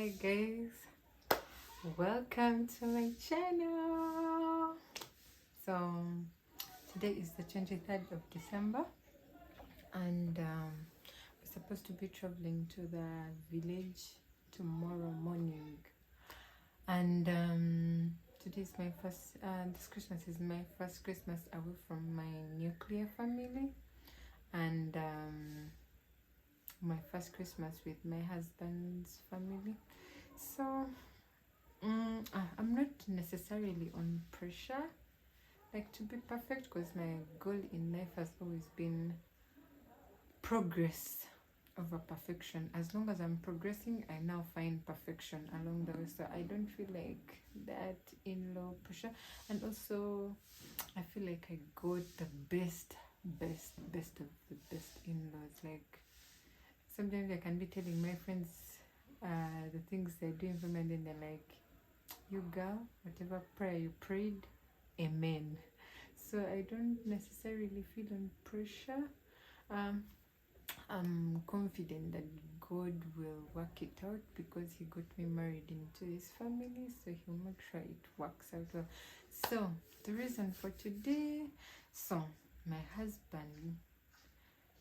Hi guys, welcome to my channel. So today is the 23rd of December and we're supposed to be traveling to the village tomorrow morning, and today is my first this Christmas is my first Christmas away from my nuclear family, and my first Christmas with my husband's family. So I'm not necessarily on pressure like to be perfect, because my goal in life has always been progress over perfection. As long as I'm progressing, I now find perfection along the way, so I don't feel like that in-law pressure. And also I feel like I got the best of the best in-laws. Like sometimes I can be telling my friends the things they're doing for me, and then they're like, you girl, whatever prayer you prayed, amen. So I don't necessarily feel on pressure. I'm confident that God will work it out, because he got me married into his family, so he'll make sure it works out well. So the reason for today, so my husband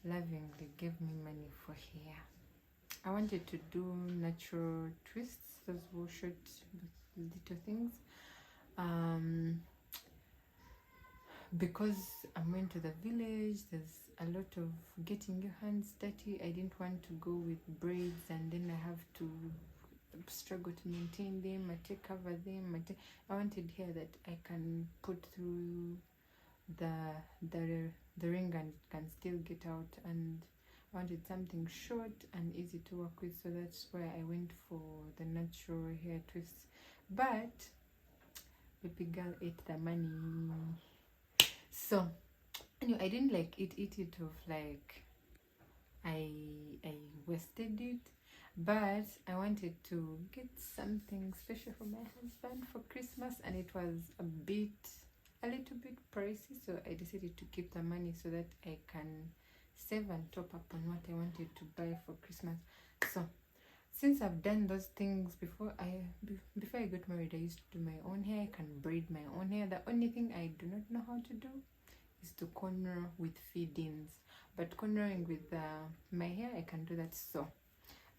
lovingly gave me money for hair. I wanted to do natural twists, those were short little things, because I'm going to the village. There's a lot of getting your hands dirty. I didn't want to go with braids and then I have to struggle to maintain them, I cover them. I wanted hair that I can put through the ring and it can still get out, and I wanted something short and easy to work with, so that's why I went for the natural hair twists. But baby girl ate the money. So anyway, I didn't like eat it of like I wasted it, but I wanted to get something special for my husband for Christmas, and it was a little bit pricey, so I decided to keep the money so that I can save and top up on what I wanted to buy for Christmas. So since I've done those things before I got married, I used to do my own hair. I can braid my own hair. The only thing I do not know how to do is to corner with feed-ins, but cornering with my hair, I can do that. So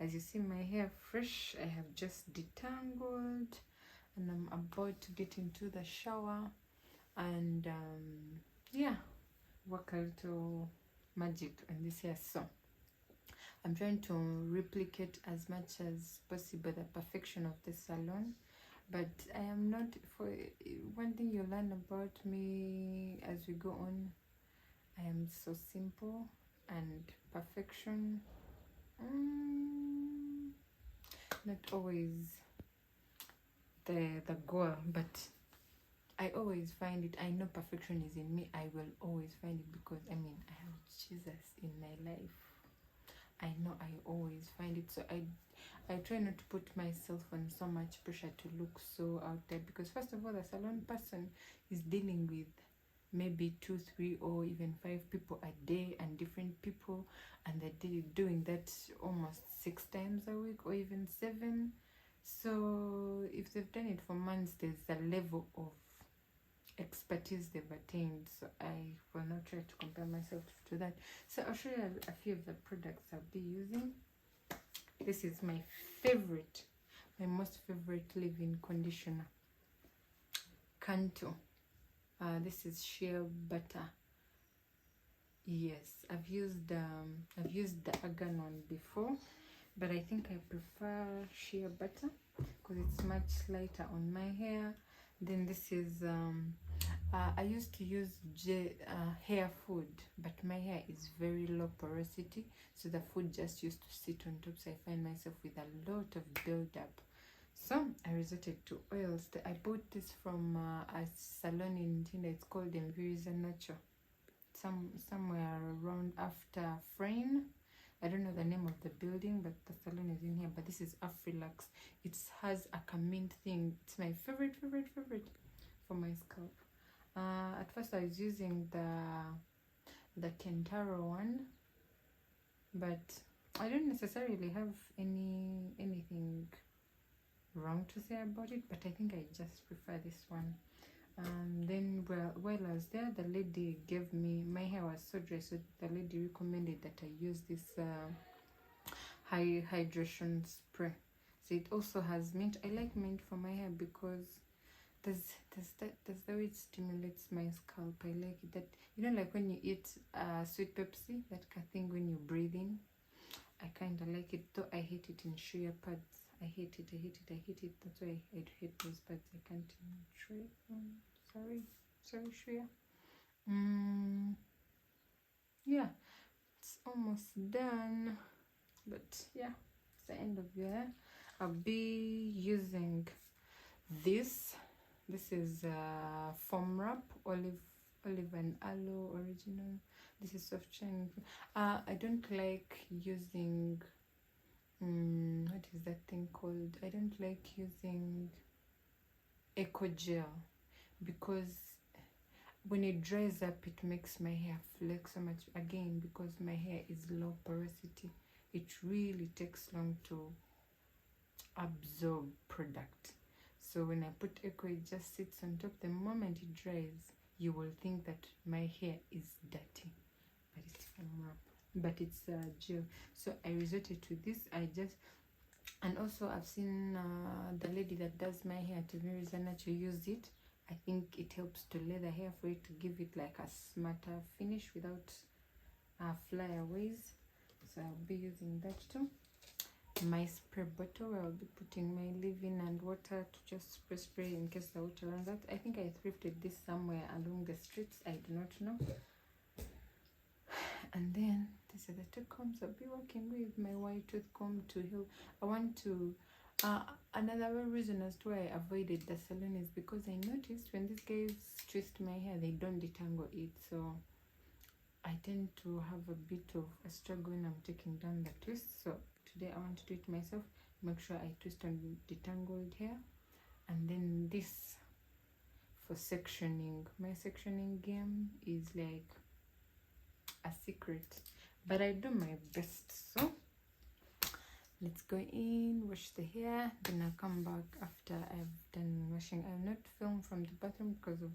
as you see, my hair fresh, I have just detangled and I'm about to get into the shower and yeah, work a little magic on this hair. So I'm trying to replicate as much as possible the perfection of the salon, but I am not. For one thing you learn about me as we go on, I am so simple, and perfection not always the goal, but I always find it. I know perfection is in me. I will always find it, because I mean, I have Jesus in my life. I know I always find it. So I try not to put myself on so much pressure to look so out there, because first of all, the salon person is dealing with maybe 2, 3, or even 5 people a day, and different people, and they're doing that almost 6 times a week or even 7. So if they've done it for months, there's a level of expertise they've attained, so I will not try to compare myself to that. So I'll show you a few of the products I'll be using. This is my most favorite leave-in conditioner, Canto. This is shea butter. Yes, I've used the argan one before, but I think I prefer shea butter because it's much lighter on my hair. Then this is I used to use hair food, but my hair is very low porosity, so the food just used to sit on top, so I find myself with a lot of build-up. So I resorted to oils. I bought this from a salon in Tina. It's called Enviriza Nature, somewhere around after Frame. I don't know the name of the building, but the salon is in here. But this is Afrilux. It has a camille thing. It's my favorite for my scalp. At first I was using the Kentaro one, but I don't necessarily have anything wrong to say about it, but I think I just prefer this one. Then while I was there, the lady gave me, my hair was so dry, so the lady recommended that I use this hydration spray. So it also has mint. I like mint for my hair because there's the way it stimulates my scalp. I like it. That, you know, like when you eat sweet Pepsi, that kind of thing when you're breathing. I kind of like it, though I hate it in sheer pads. I hate it. That's why I hate those pads. I can't even try it. Sorry, Shreya. Yeah, it's almost done. But yeah, it's the end of there. I'll be using this. This is foam wrap, olive and aloe original. This is soft shine. I don't like using what is that thing called? I don't like using eco gel because when it dries up, it makes my hair flake so much. Again, because my hair is low porosity, it really takes long to absorb product. So when I put eco, it just sits on top. The moment it dries, you will think that my hair is dirty, but it's foam wrap, but it's gel. So I resorted to this. And also I've seen the lady that does my hair, to me, Rizana, to use it. I think it helps to lay the hair for it to give it like a smarter finish without flyaways. So I'll be using that too. My spray bottle where I'll be putting my leave-in and water to just spray in case the water runs out. I think I thrifted this somewhere along the streets. I do not know. And then these are the two combs I'll be working with. My white tooth comb to help. I want to another reason as to why I avoided the salon is because I noticed when these guys twist my hair, they don't detangle it. So I tend to have a bit of a struggle when I'm taking down the twist. So today I want to do it myself. Make sure I twist on detangled hair. And then this for sectioning. My sectioning game is like a secret, but I do my best. So let's go in, wash the hair, then I'll come back after I've done washing. I'll not film from the bathroom because I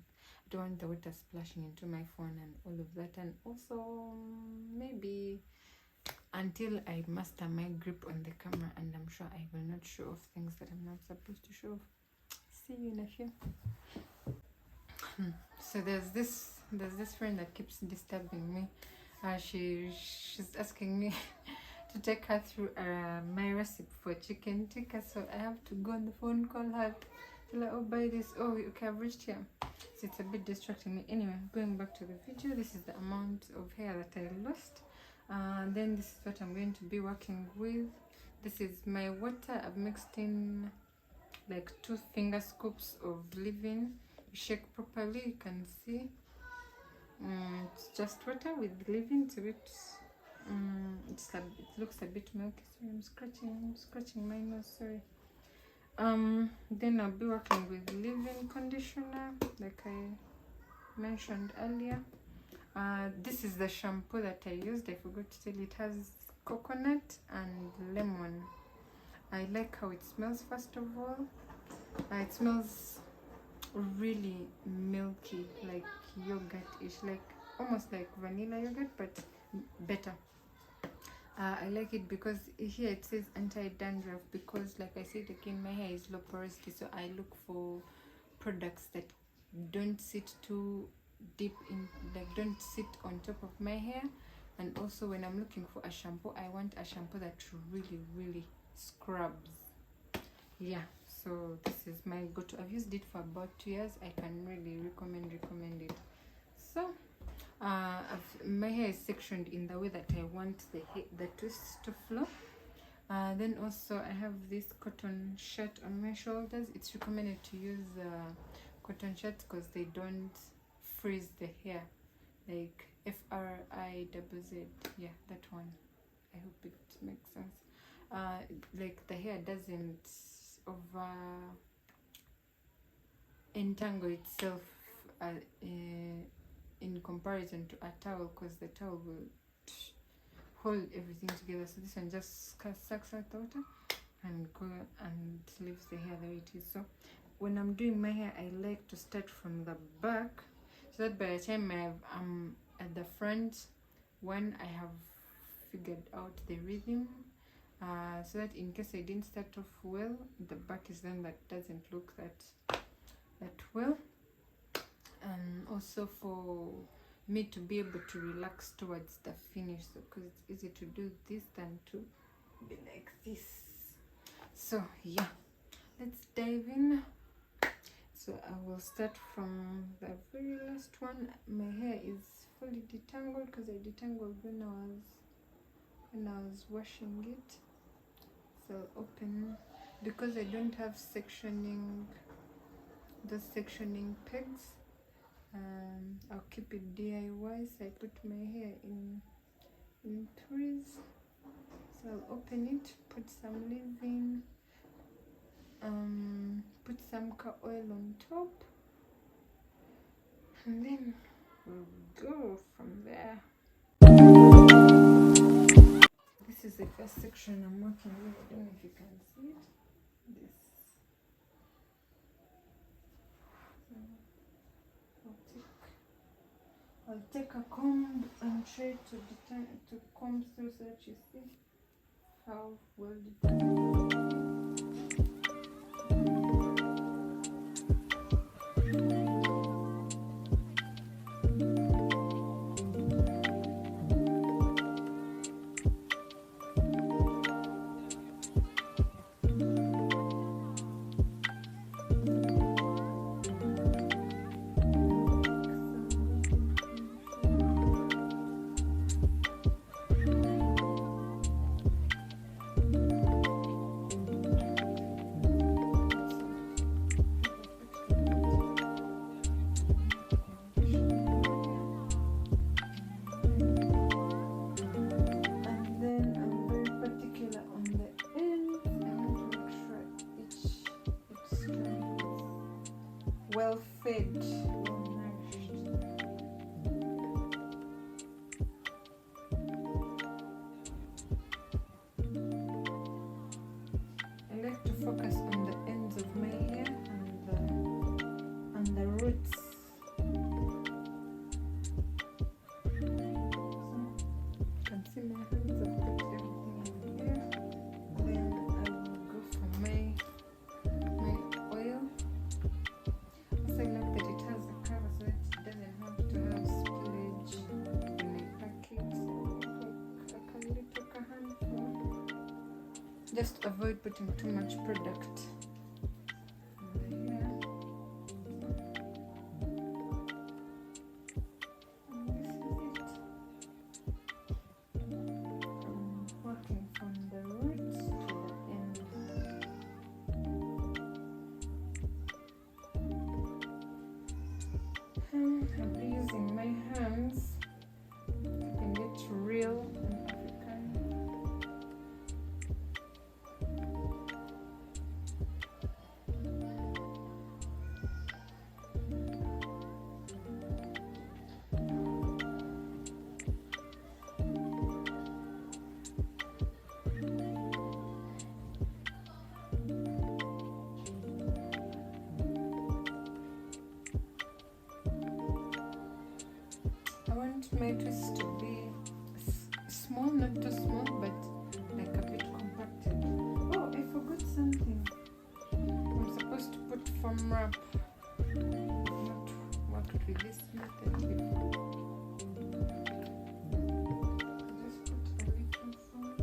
don't want the water splashing into my phone and all of that. And also maybe until I master my grip on the camera, and I'm sure I will not show off things that I'm not supposed to show off. See you in a few. So there's this friend that keeps disturbing me. She's asking me to take her through my recipe for chicken tikka, so I have to go on the phone, call her, tell her, oh, buy this. Oh, okay, I've reached here. So it's a bit distracting me. Anyway, going back to the video, this is the amount of hair that I lost. Then this is what I'm going to be working with. This is my water. I've mixed in like 2 finger scoops of leave-in. Shake properly, you can see. It's just water with leave-in. It's a bit it looks a bit milky. Sorry, I'm scratching my nose, sorry. Then I'll be working with leave-in conditioner like I mentioned earlier. This is the shampoo that I used. I forgot to tell you, it has coconut and lemon. I like how it smells. First of all, it smells really milky, like yogurt-ish, like almost like vanilla yogurt, but better. I like it because here it says anti-dandruff, because like I said again, my hair is low porosity, so I look for products that don't sit too deep in, like don't sit on top of my hair. And also when I'm looking for a shampoo, I want a shampoo that really scrubs. Yeah, so this is my go-to. I've used it for about 2 years. I can really recommend it. So my hair is sectioned in the way that I want the twists to flow. Then also I have this cotton shirt on my shoulders. It's recommended to use cotton shirts because they don't freeze the hair, like FRIZZ. Yeah, that one. I hope it makes sense. Like the hair doesn't over entangle itself in comparison to a towel, because the towel will hold everything together. So this one just sucks out the water. and go and leaves the hair the way it is. So when I'm doing my hair, I like to start from the back, so that by the time I'm at the front, one, I have figured out the rhythm, so that in case I didn't start off well, the back is then that doesn't look that well, and also for me to be able to relax towards the finish, so because it's easy to do this than to be like this. So yeah, let's dive in. So I will start from the very last one. My hair is fully detangled because I detangled when I was washing it. So I'll open, because I don't have sectioning, those sectioning pegs. I'll keep it DIY, so I put my hair in threes. So I'll open it, put some leave-in, put some car oil on top, and then we'll go from there. This is the first section I'm working with. I don't know if you can see it. This. I'll take a comb and try to comb through so that you see how well detangled. Well fed, well nourished. I like to focus on the ends of my hair and the roots. So you can see my hands, I've put everything in here. Then I will go for my oil. I like that it has a cover so that it doesn't have to have spillage when I pack it. So like a little handful. Just avoid putting too much product in the hair. And this is it. I'm working from the roots to the end. I'll be using my hands, keeping it real and African. I want my twist to be small, not too small, but like a bit compacted. Oh, I forgot something. I'm supposed to put foam wrap. I've not worked with this method before. Just put a little foam.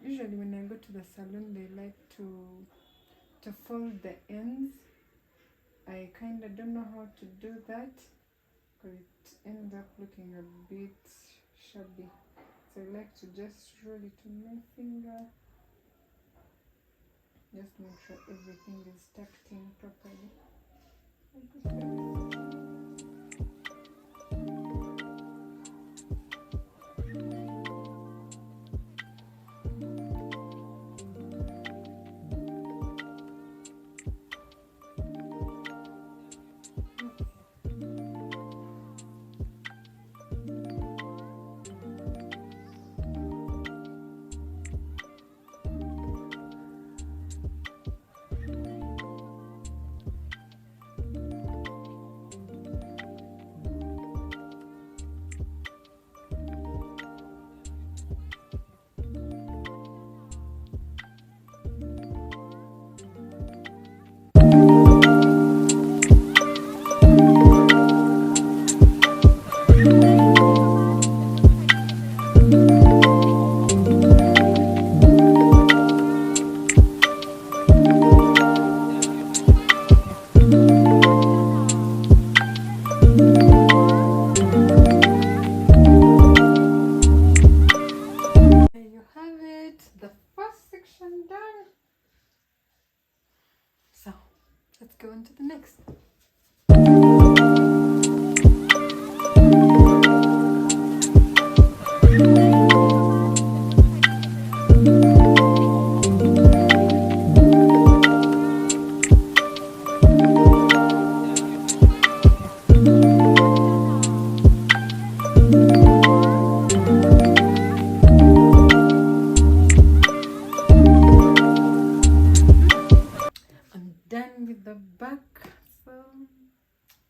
Usually when I go to the salon, they like to fold the ends I kind of don't know how to do that because it ends up looking a bit shabby. So I like to just roll it with my finger. Just make sure everything is tucked in properly. Done. So let's go on to the next. Done with the back, so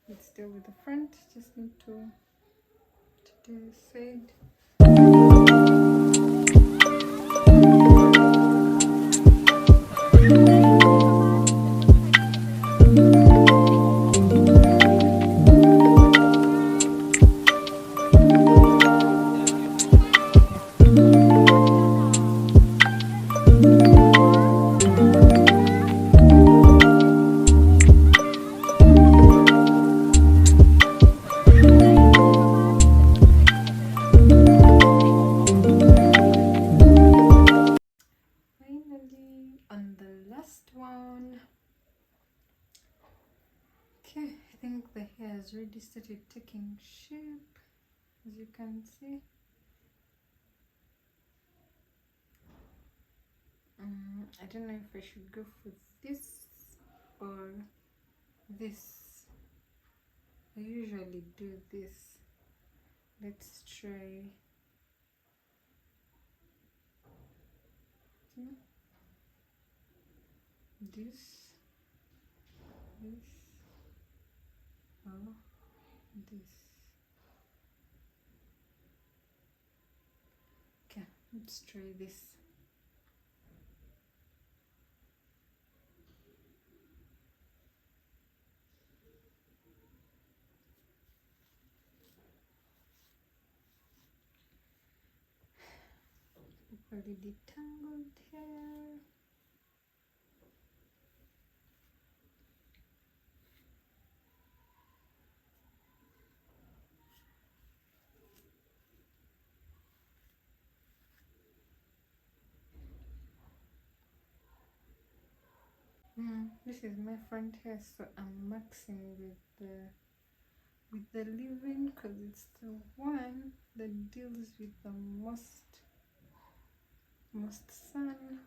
let's deal with the front. Just need to do the side. On the last one. Okay, I think the hair has already started taking shape, as you can see. I don't know if I should go for this or this. I usually do this. Let's try this, or this. Okay, let's try this. Properly detangled hair. This is my front hair, so I'm maxing with the leave-in because it's the one that deals with the most sun.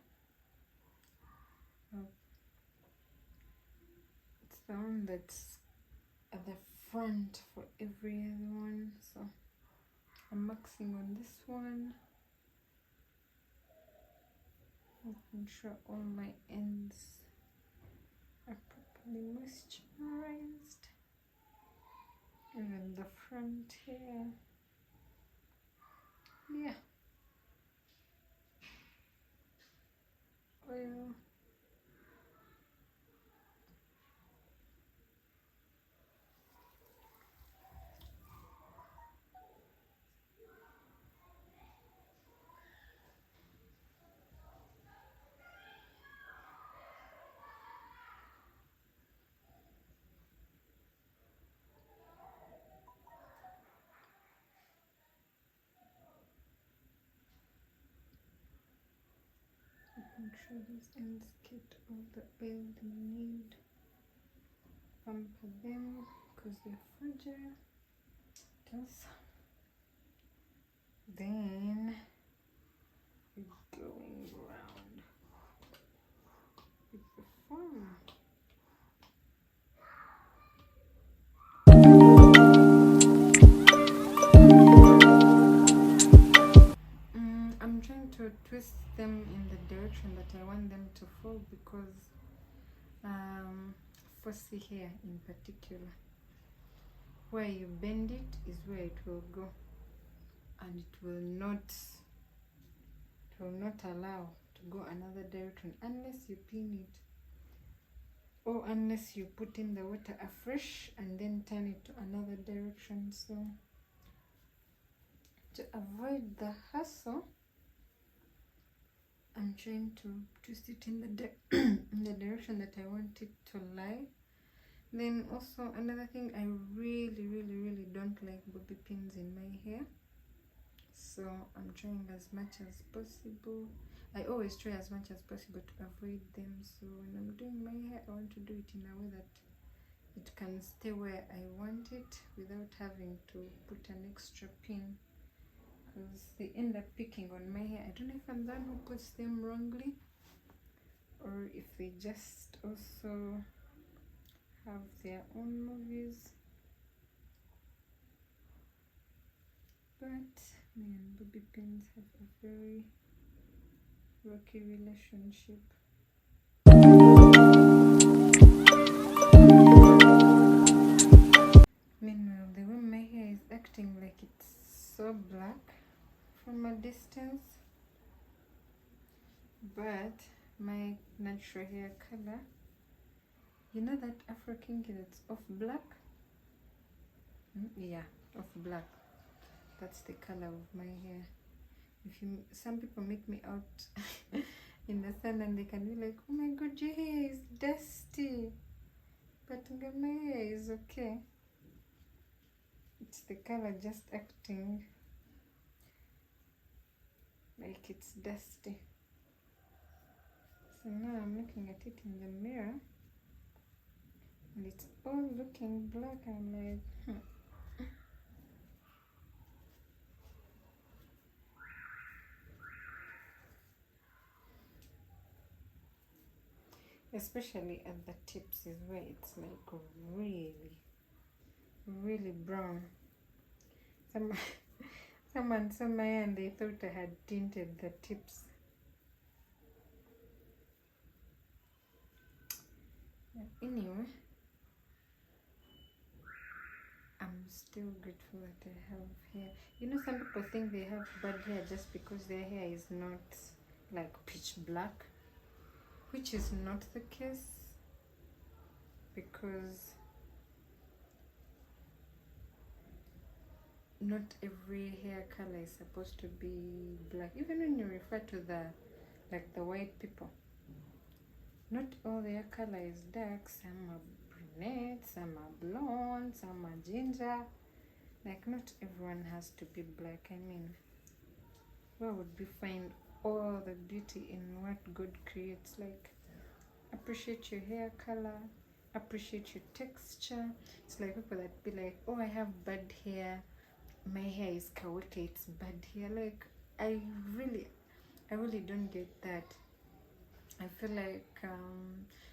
It's the one that's at the front for every other one, so I'm maxing on this one, making sure all my ends are properly moisturized, even the front hair. Yeah, oil. make sure these ends get all the oil they need. Pamper them because they're fragile. Then we're going around with the foam. I'm trying to twist them in the direction that I want them to fall because fussy hair in particular, where you bend it is where it will go, and it will not allow to go another direction unless you pin it, or unless you put in the water afresh and then turn it to another direction. So to avoid the hassle, I'm trying to twist it in the in the direction that I want it to lie. Then also another thing, I really don't like bobby pins in my hair, so I'm trying as much as possible. I always try as much as possible to avoid them. So when I'm doing my hair, I want to do it in a way that it can stay where I want it without having to put an extra pin, because they end up picking on my hair. I don't know if I'm the one who puts them wrongly, or if they just also have their own movies. But me and bobby pins have a very rocky relationship. Meanwhile, the way my hair is acting like it's so black from a distance, but my natural hair color, you know that Afro kinky that's off black? Yeah, off black. That's the color of my hair. Some people make me out in the sun and they can be like, oh my god, your hair is dusty, but my hair is okay. It's the color just acting like it's dusty. So now I'm looking at it in the mirror and it's all looking black. I'm like, Especially at the tips is where it's like really brown. Someone saw my hair and they thought I had tinted the tips. Anyway, I'm still grateful that I have hair. You know, some people think they have bad hair just because their hair is not like pitch black, which is not the case, because not every hair color is supposed to be black. Even when you refer to the white people, not all their color is dark. Some are brunette, some are blonde, some are ginger. Like, not everyone has to be black. I mean, where would we find all the beauty in what God creates? Like, appreciate your hair color, appreciate your texture. It's like people that be like, oh, I have bad hair, my hair is kaweke, it's bad hair. Like, I really don't get that. I feel like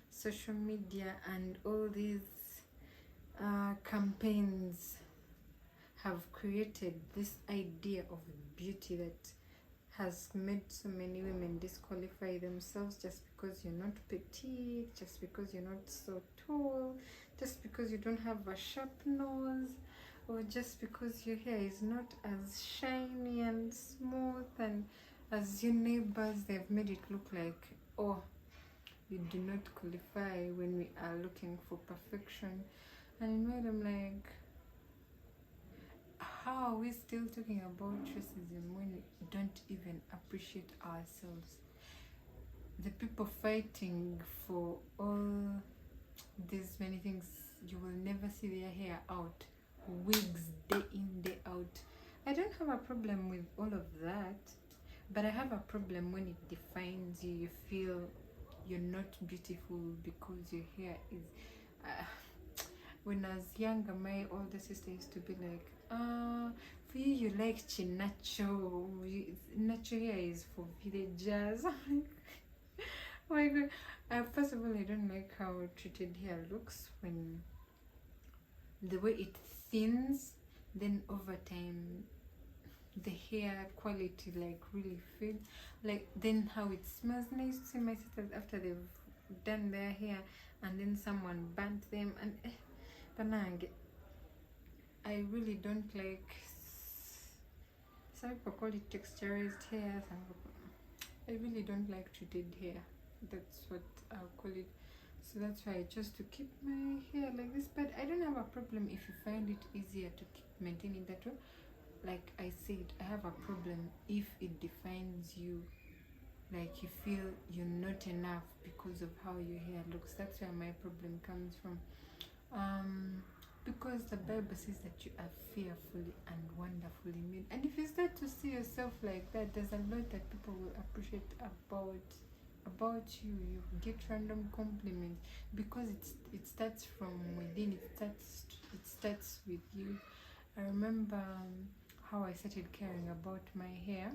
social media and all these campaigns have created this idea of beauty that has made so many women disqualify themselves just because you're not petite, just because you're not so tall, just because you don't have a sharp nose, or just because your hair is not as shiny and smooth and as your neighbors. They've made it look like, oh, you do not qualify when we are looking for perfection. And in my head, I'm like, how are we still talking about racism when we don't even appreciate ourselves? The people fighting for all these many things, you will never see their hair out, wigs day in day out. I don't have a problem with all of that, But I have a problem when it defines you. You feel you're not beautiful because your hair is. When I was younger, my older sister used to be like, for you, you like chinacho. Natural hair is for villagers. Oh my god. First of all, I don't like how treated hair looks when the way it thins, then over time the hair quality like really fade, like then how it smells. And I used to see my sisters after they've done their hair and then someone burnt them, and Panang, I really don't like. Some people call it texturized hair. I really don't like treated hair. That's what I'll call it. So that's why I chose to keep my hair like this. But I don't have a problem if you find it easier to keep maintaining that way. Like I said, I have a problem if it defines you, like you feel you're not enough because of how your hair looks. That's where my problem comes from. Because the Bible says that you are fearfully and wonderfully made. And if you start to see yourself like that, there's a lot that people will appreciate about you. You get random compliments because it starts from within. It starts with you. I remember how I started caring about my hair.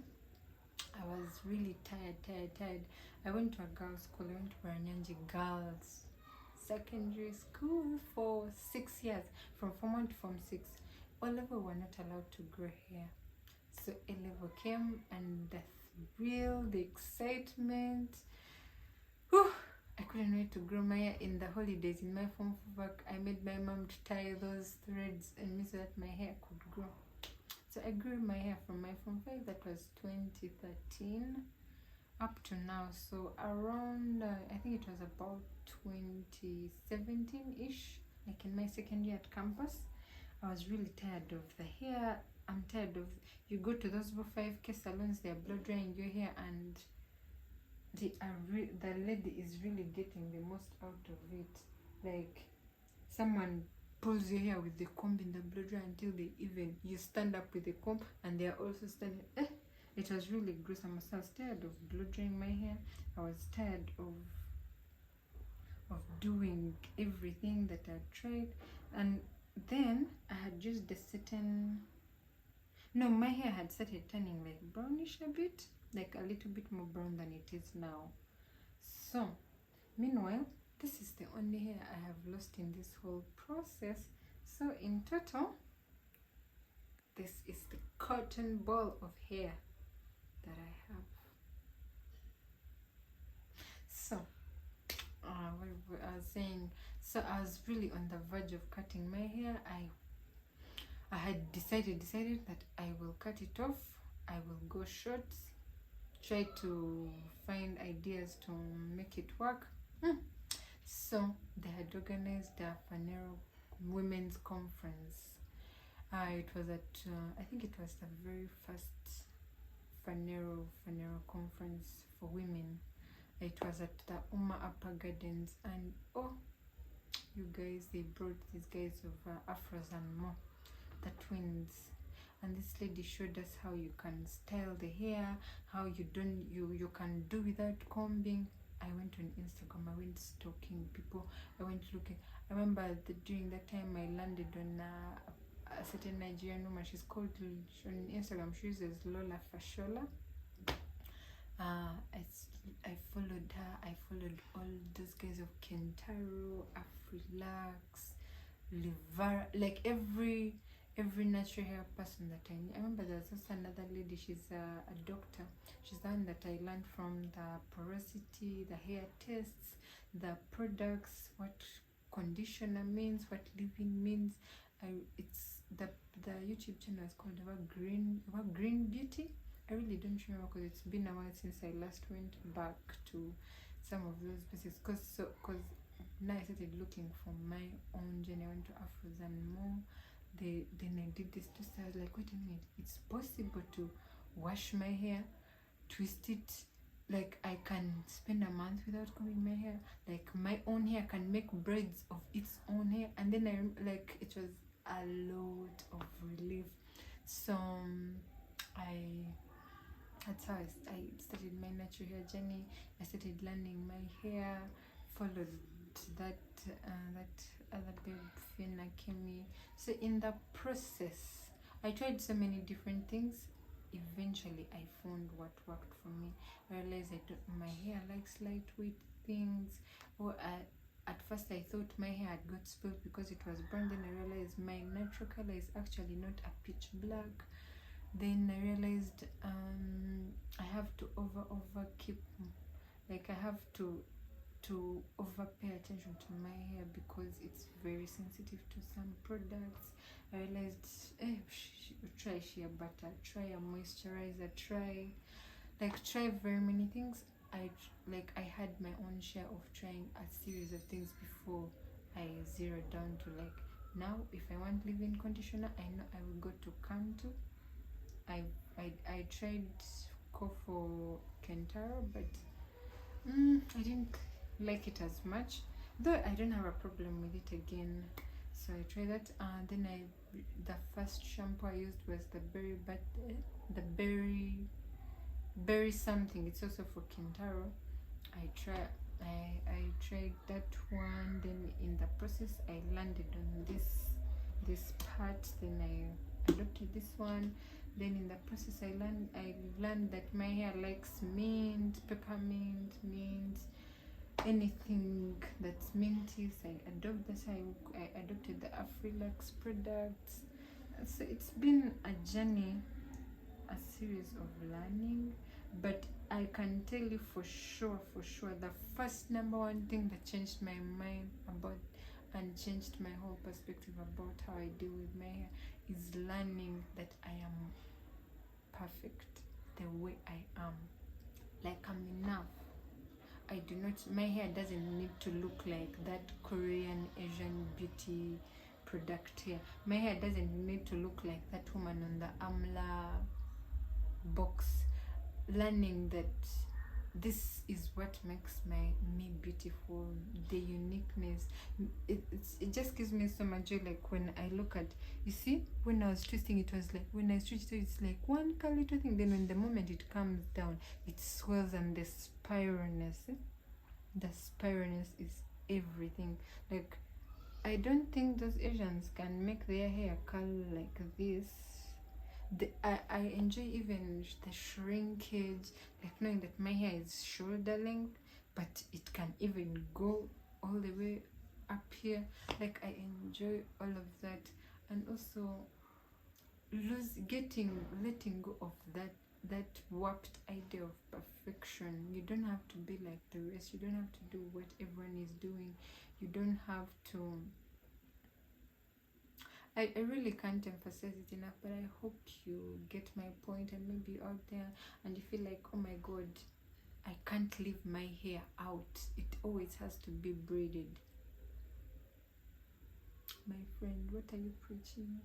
I was really tired. I went to a girls' school. I went to Baranyanji Girls Secondary School for 6 years, from Form 1 to Form 6. O level were not allowed to grow hair. So A level came, and the thrill, the excitement. Whew, I couldn't wait to grow my hair. In the holidays, in my Form 4 work, I made my mom to tie those threads and me so that my hair could grow. So I grew my hair from my Form 5, that was 2013, up to now. So around, I think it was about 2017-ish, like in my second year at campus. I was really tired of the hair. I'm tired of, you go to those 5K salons, they are blow drying your hair, and the lady is really getting the most out of it. Like someone pulls your hair with the comb in the blow dryer until you stand up with the comb and they are also standing. It was really gruesome. I was tired of blow drying my hair. I was tired of doing everything that I tried. And then I had used a certain, no, my hair had started turning like brownish a bit, like a little bit more brown than it is now. So meanwhile, this is the only hair I have lost in this whole process. So in total, this is the cotton ball of hair that I have. So what I was saying, so I was really on the verge of cutting my hair. I had decided that I will cut it off. I will go short, try to find ideas to make it work. So they had organized a Fanero Women's Conference. It was at, I think it was the very first Fanero conference for women. It was at the Uma Upper Gardens, and oh, you guys, they brought these guys of Afros and Mo, the twins. And this lady showed us how you can style the hair, how you can do without combing. I went on Instagram, I went stalking people, I went looking. I remember during that time I landed on a certain Nigerian woman. She's called, on Instagram she uses Lola Fashola. I followed her. I followed all those guys of Kentaro, Afrilax, Livara, like every natural hair person that I knew. I remember there's also another lady, she's a doctor. She's the one that I learned from, the porosity, the hair tests, the products, what conditioner means, what leave-in means. It's the YouTube channel is called Green Beauty. I really don't remember because it's been a while since I last went back to some of those places. Because now I started looking for my own journey. I went to Afros and more. Then I did this twist. I was like, wait a minute, it's possible to wash my hair, twist it. Like I can spend a month without combing my hair. Like my own hair can make braids of its own hair. And then it was a lot of relief. So I had that's how I started my natural hair journey. I started learning my hair, followed that other babe Fiona Kimi. So in the process, I tried so many different things. Eventually, I found what worked for me. I realized my hair likes lightweight things. Or at first, I thought my hair had got spoiled because it was brown. Then I realized my natural color is actually not a pitch black. Then I realized I have to over keep, like I have to over pay attention to my hair because it's very sensitive to some products. I realized try shea butter, try a moisturizer, try very many things. I had my own share of trying a series of things before I zeroed down to like, now if I want leave-in conditioner, I know I will go to Kanto. I tried go for Kentaro, but I didn't like it as much, though I don't have a problem with it again. So I tried that. Then the first shampoo I used was the berry something. It's also for Kintaro. I tried that one. Then in the process, I landed on this part. Then I adopted this one. Then in the process, I learned that my hair likes mint, peppermint, mint, anything that's minty. So I adopted the Afrilux products. So it's been a journey, a series of learning, but I can tell you for sure, the first number one thing that changed my mind about and changed my whole perspective about how I deal with my hair is learning that I am perfect the way I am. Like, I'm enough. My hair doesn't need to look like that Korean Asian beauty product hair. My hair doesn't need to look like that woman on the Amla box. Learning that this is what makes me beautiful, the uniqueness. It just gives me so much joy. Like when I look at, you see, when I was twisting, it was like, when I stretched it, it's like one little thing. Then when the moment it comes down, it swells, and the spiralness is everything. Like, I don't think those Asians can make their hair curl like this. I enjoy even the shrinkage, like knowing that my hair is shoulder length, but it can even go all the way up here. Like, I enjoy all of that, and also letting go of that warped idea of perfection. You don't have to be like the rest. You don't have to do what everyone is doing. You don't have to. I really can't emphasize it enough, but I hope you get my point, and maybe you're out there and you feel like, oh my god, I can't leave my hair out. It always has to be braided. My friend, what are you preaching?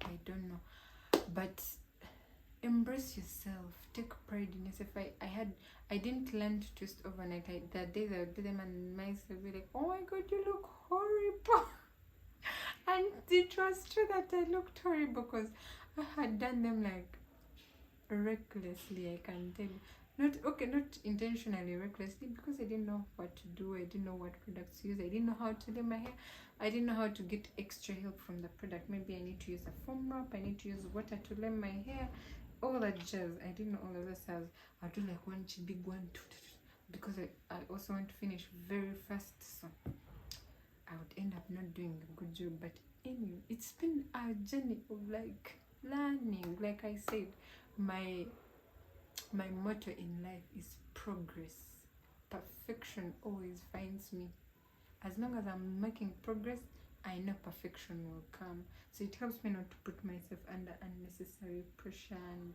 I don't know. But embrace yourself. Take pride in yourself. I didn't learn to twist overnight. The days I would do them and myself be like, oh my god, you look horrible. And it was true that I looked horrible because I had done them like recklessly, I can tell you. Not intentionally recklessly, because I didn't know what to do. I didn't know what products to use. I didn't know how to do my hair. I didn't know how to get extra help from the product. Maybe I need to use a foam wrap. I need to use water to lay my hair. All that jazz. I didn't know all of this. I'll do like one big one, because I also want to finish very fast. So I would end up not doing a good job. But anyway, it's been a journey of like learning. Like I said, my motto in life is progress. Perfection always finds me. As long as I'm making progress, I know perfection will come. So it helps me not to put myself under unnecessary pressure and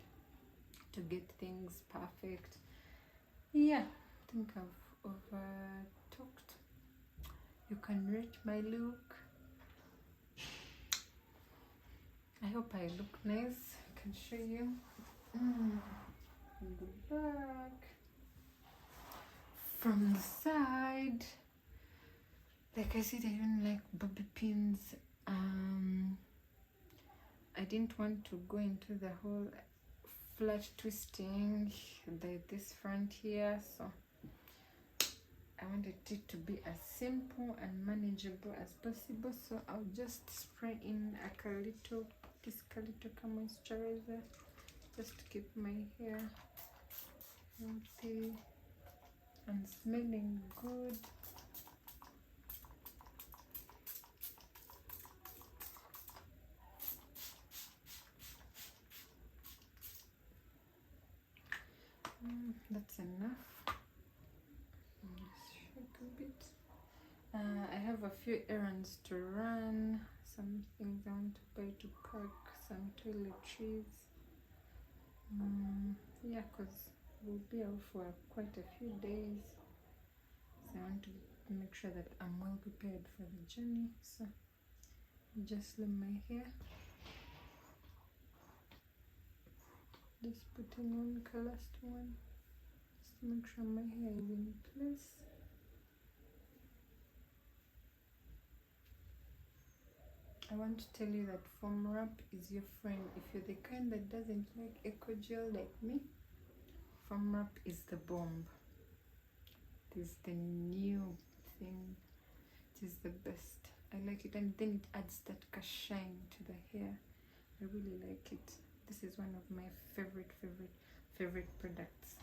to get things perfect. Yeah, I think I've over talked. You can rate my look. I hope I look nice. I can show you. Go back from the side. Like I said, I don't like bobby pins. I didn't want to go into the whole flat twisting this front here, so I wanted it to be as simple and manageable as possible. So I'll just spray in this Calito moisturizer just to keep my hair healthy and smelling good. That's enough. Just shake a bit. I have a few errands to run, some things I want to buy to pack, some toiletries. Yeah, because we'll be out for quite a few days, so I want to make sure that I'm well prepared for the journey. So just leave my hair, just putting on last one just to make sure my hair is in place. I want to tell you that foam wrap is your friend. If you're the kind that doesn't like eco gel like me, foam wrap is the bomb. It is the new thing. It is the best. I like it, and then it adds that shine to the hair. I really like it. This is one of my favorite products.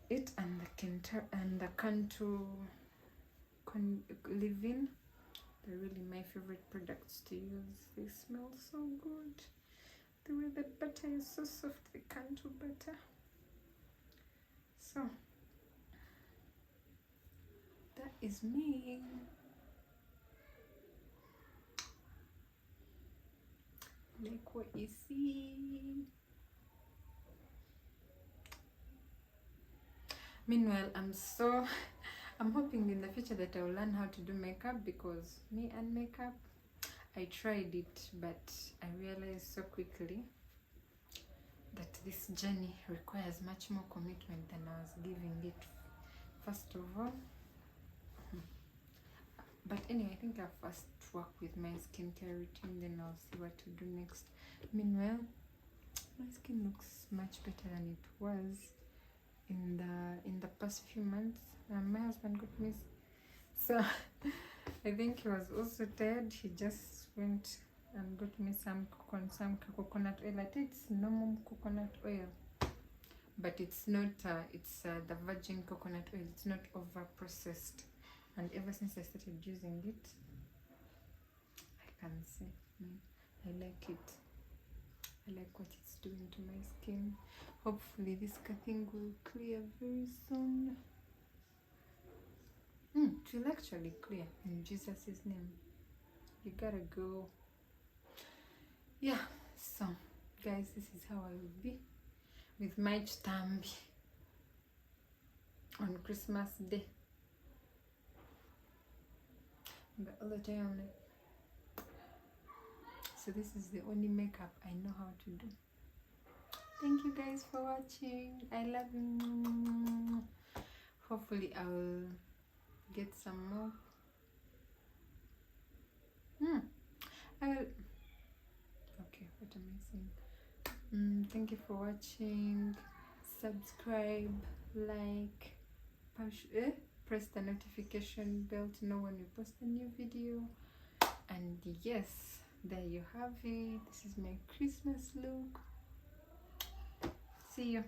It and the Cantu Leave-In, they're really my favorite products to use. They smell so good. The way the butter is so soft, the Cantu butter. So that is me. Like what you see. Meanwhile, I'm hoping in the future that I will learn how to do makeup, because me and makeup, I tried it, but I realized so quickly that this journey requires much more commitment than I was giving it first of all. But anyway, I think I'll first work with my skincare routine, then I'll see what to do next. Meanwhile, my skin looks much better than it was in the past few months. My husband got me, so I think he was also tired. He just went and got me some coconut oil. I think it's normal coconut oil, but it's not. It's the virgin coconut oil. It's not over processed. And ever since I started using it, I can say I like it. I like what it's doing to my skin. Hopefully this thing will clear very soon. It will actually clear in Jesus' name. You gotta go. Yeah, so guys, this is how I will be with my chitambi on Christmas Day. But all the time I'm like, so this is the only makeup I know how to do. Thank you guys for watching. I love you. Hopefully I'll get some more. Okay, what am I saying? Thank you for watching. Subscribe, like, press the notification bell to know when we post a new video. And yes, there you have it. This is my Christmas look. See you.